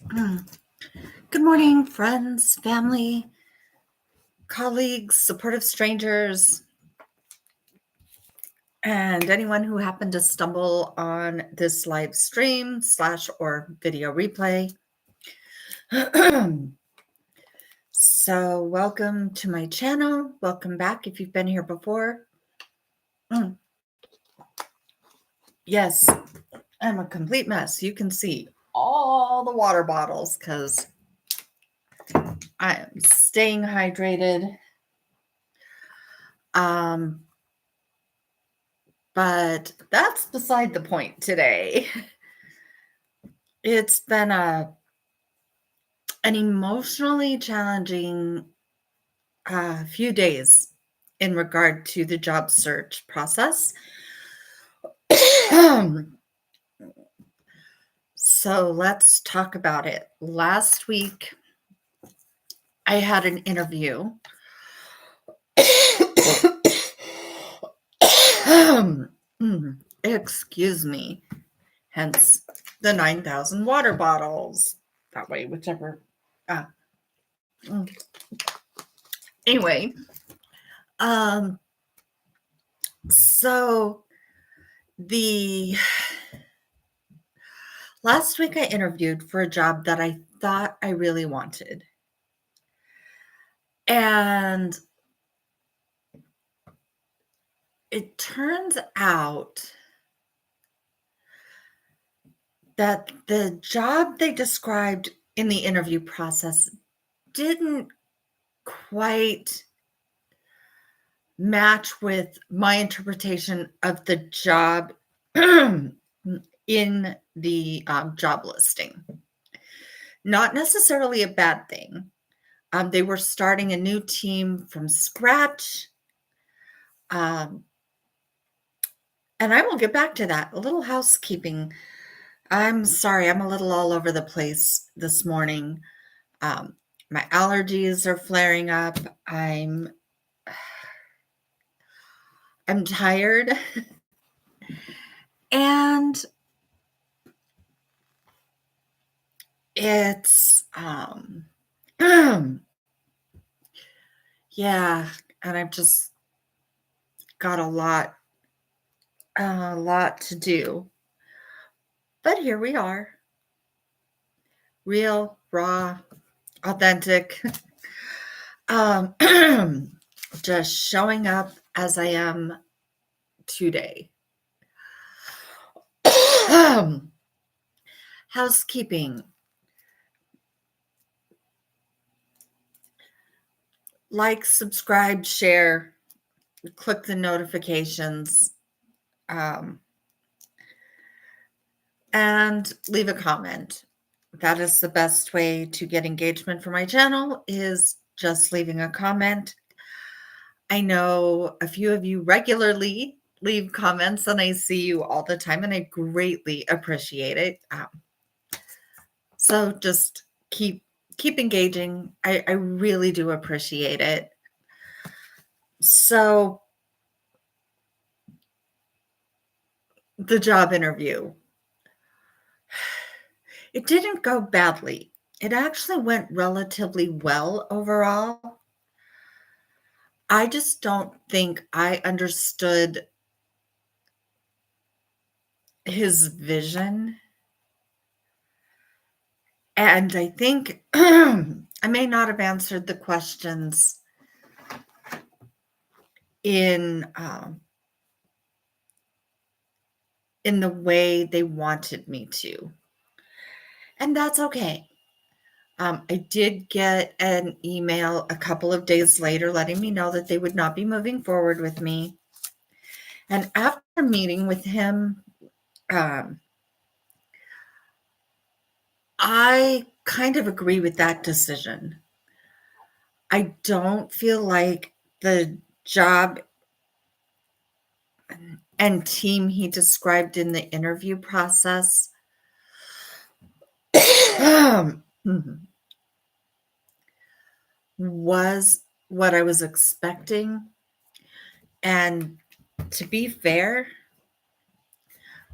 Good morning, friends, family, colleagues, supportive strangers, and anyone who happened to stumble on this live stream / or video replay. So welcome to my channel. Welcome back if you've been here before. Yes, I'm a complete mess. You can see all the water bottles because I am staying hydrated. But that's beside the point today. It's been an emotionally challenging few days in regard to the job search process. So let's talk about it. Last week, I had an interview. Excuse me. Hence the 9,000 water bottles. That way, whichever. Anyway, so the last week I interviewed for a job that I thought I really wanted. And it turns out that the job they described in the interview process didn't quite match with my interpretation of the job in the job listing. Not necessarily a bad thing. They were starting a new team from scratch. And I will get back to that. A little housekeeping. I'm sorry, I'm a little all over the place this morning. My allergies are flaring up. I'm tired. And it's yeah, and I've just got a lot to do. But here we are. Real, raw, authentic. Just showing up as I am today. Housekeeping. Like, subscribe, share, click the notifications, and leave a comment. That is the best way to get engagement for my channel, is just leaving a comment. I know a few of you regularly leave comments, and I see you all the time, and I greatly appreciate it. So just keep engaging. I really do appreciate it. So the job interview, it didn't go badly. It actually went relatively well overall. I just don't think I understood his vision. And I think I may not have answered the questions in the way they wanted me to. And that's okay. I did get an email a couple of days later letting me know that they would not be moving forward with me. And after meeting with him, I kind of agree with that decision. I don't feel like the job and team he described in the interview process was what I was expecting. And to be fair,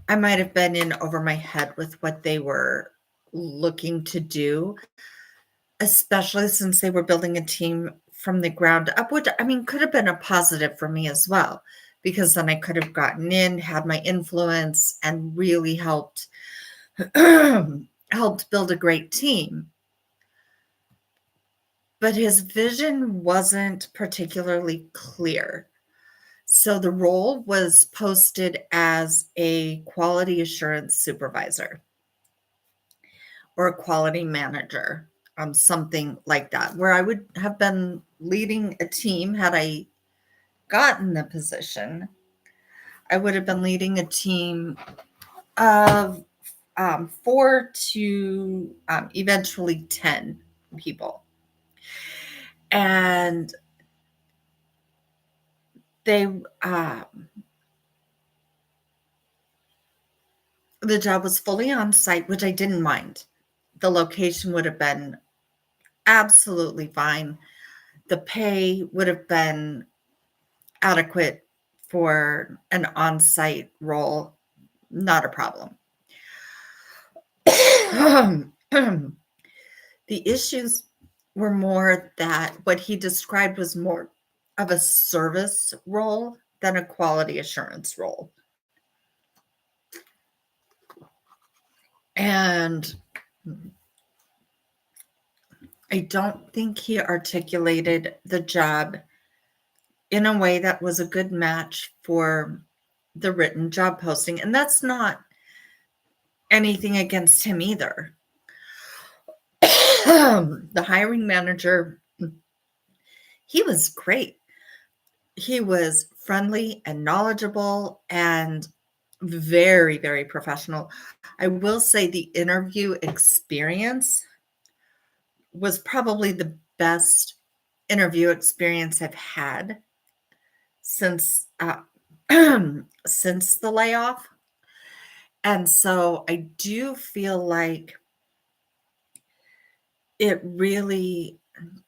I might have been in over my head with what they were looking to do, especially since they were building a team from the ground up, which I mean could have been a positive for me as well, because then I could have gotten in, had my influence, and really helped helped build a great team. But his vision wasn't particularly clear. So the role was posted as a quality assurance supervisor or a quality manager, something like that, where I would have been leading a team had I gotten the position. I would have been leading a team of 4 to eventually 10 people. And they, the job was fully on site, which I didn't mind. The location would have been absolutely fine. The pay would have been adequate for an on site role, not a problem. The issues were more that what he described was more of a service role than a quality assurance role. And I don't think he articulated the job in a way that was a good match for the written job posting. And that's not anything against him either. The hiring manager, he was great. He was friendly and knowledgeable and very, very professional. I will say the interview experience was probably the best interview experience I've had since since the layoff. And so I do feel like it really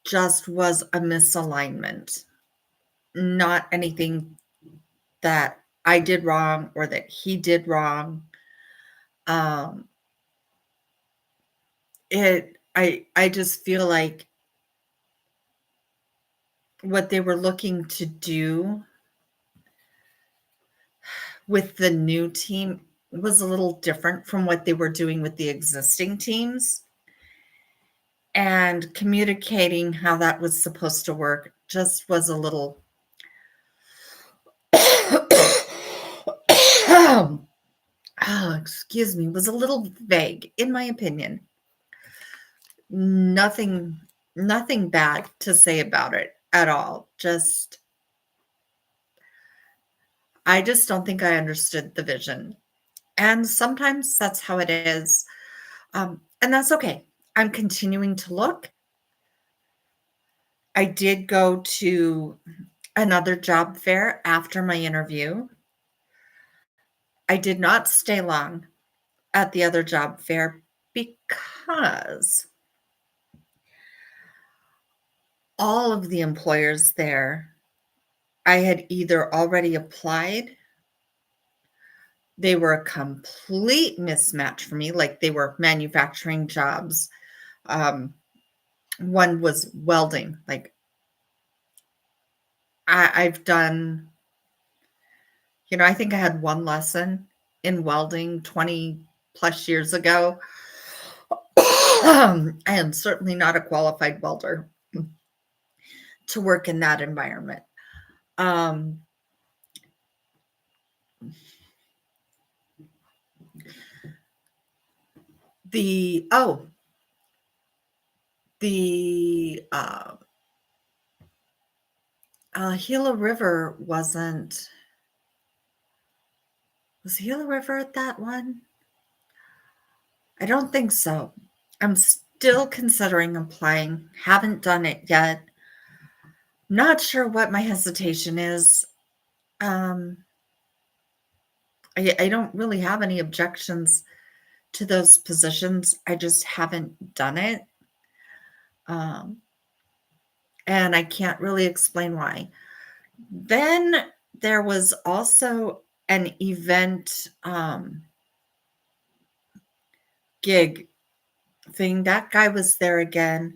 just was a misalignment, not anything that I did wrong or that he did wrong. Um, I just feel like what they were looking to do with the new team was a little different from what they were doing with the existing teams. And communicating how that was supposed to work just was a little excuse me, was a little vague, in my opinion. Nothing bad to say about it at all. I just don't think I understood the vision. And sometimes that's how it is. And that's okay. I'm continuing to look. I did go to another job fair after my interview. I did not stay long at the other job fair because all of the employers there, I had either already applied, they were a complete mismatch for me, like they were manufacturing jobs. One was welding. Like I've done, I think I had one lesson in welding 20 plus years ago. I am certainly not a qualified welder to work in that environment. Um, the oh, the Gila River wasn't. Was Gila River at that one? I don't think so. I'm still considering applying. Haven't done it yet. Not sure what my hesitation is. Um, I don't really have any objections to those positions. I just haven't done it. Um, and I can't really explain why. Then there was also an event gig thing. That guy was there again.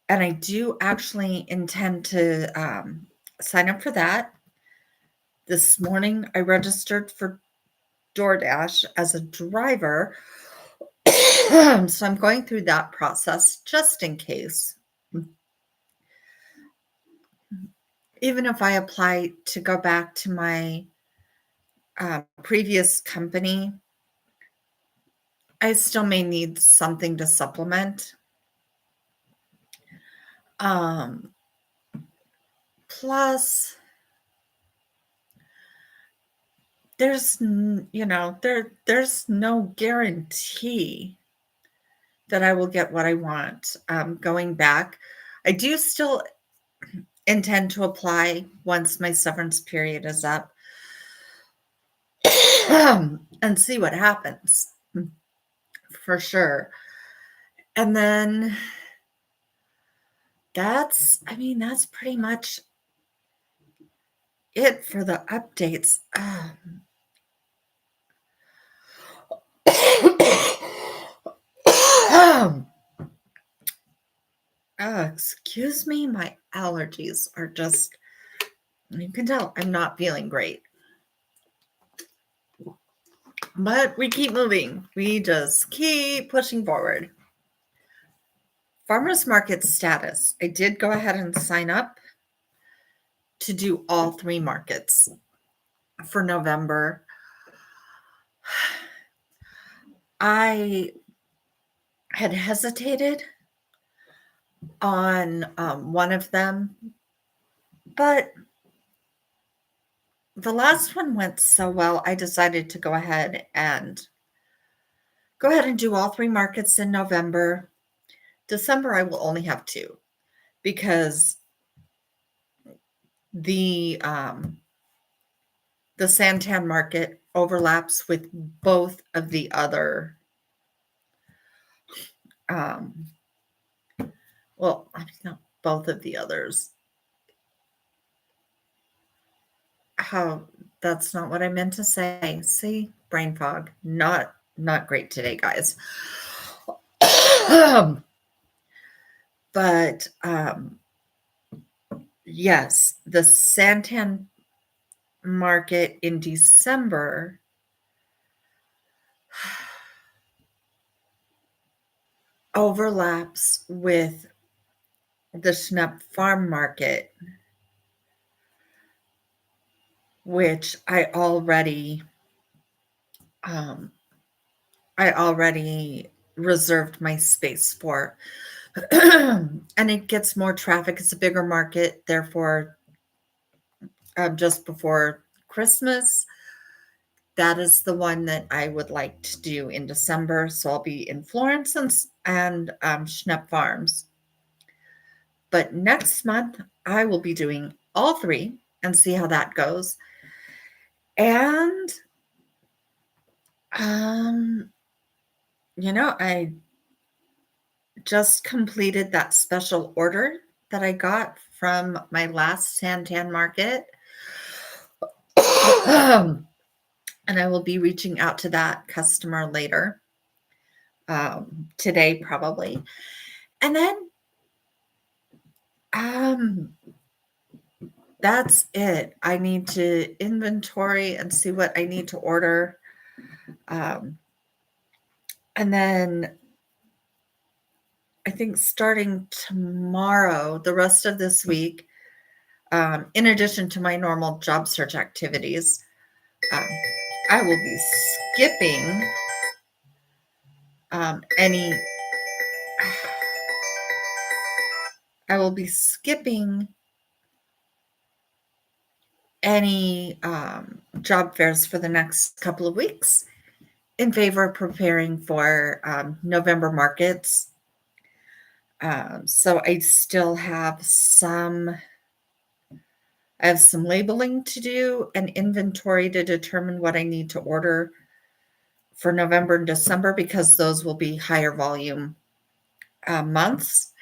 And I do actually intend to sign up for that. This morning, I registered for DoorDash as a driver. So I'm going through that process just in case. Even if I apply to go back to my previous company, I still may need something to supplement. Plus, there's there's no guarantee that I will get what I want going back. I do still intend to apply once my severance period is up and see what happens for sure. And then that's pretty much it for the updates. Excuse me, my allergies are just, you can tell I'm not feeling great. But we keep moving. We just keep pushing forward. Farmers market status. I did go ahead and sign up to do all 3 markets for November. I had hesitated on one of them, but the last one went so well, I decided to go ahead and do all 3 markets in November. December, I will only have 2 because the Santan market overlaps with both of the other not both of the others. That's not what I meant to say. See, brain fog. Not great today, guys. But yes, the Santan market in December overlaps with the Schnepp Farm market, which I already reserved my space for. And it gets more traffic. It's a bigger market, therefore, just before Christmas. That is the one that I would like to do in December. So I'll be in Florence and Schnepp Farms. But next month, I will be doing all 3 and see how that goes. And, I just completed that special order that I got from my last Santan market. And I will be reaching out to that customer later, today probably. And then that's it. I need to inventory and see what I need to order. And then I think starting tomorrow, the rest of this week, in addition to my normal job search activities, I will be skipping any job fairs for the next couple of weeks in favor of preparing for November markets. So I still have some labeling to do and inventory to determine what I need to order for November and December, because those will be higher volume months.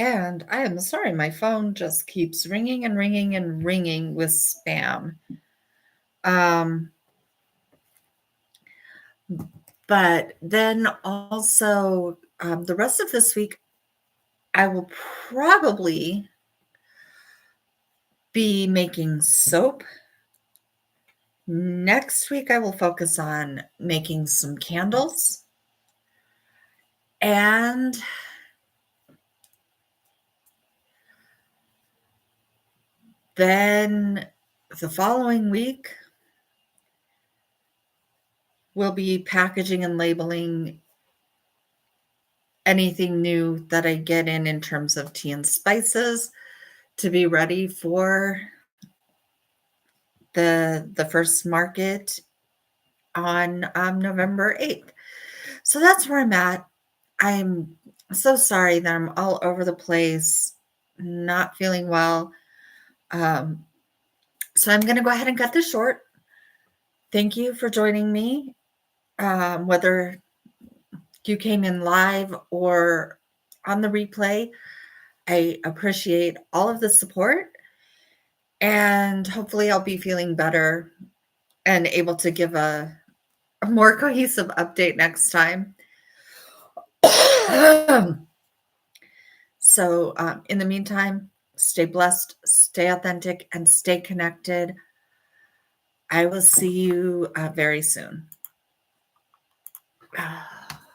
And I am sorry, my phone just keeps ringing and ringing and ringing with spam. Um, but then also the rest of this week, I will probably be making soap. Next week, I will focus on making some candles. And then the following week, we'll be packaging and labeling anything new that I get in terms of tea and spices to be ready for the first market on November 8th. So that's where I'm at. I'm so sorry that I'm all over the place, not feeling well. Um, so I'm going to go ahead and cut this short. Thank you for joining me. Whether you came in live or on the replay, I appreciate all of the support. And hopefully, I'll be feeling better and able to give a more cohesive update next time. So, in the meantime, stay blessed, stay authentic, and stay connected. I will see you very soon.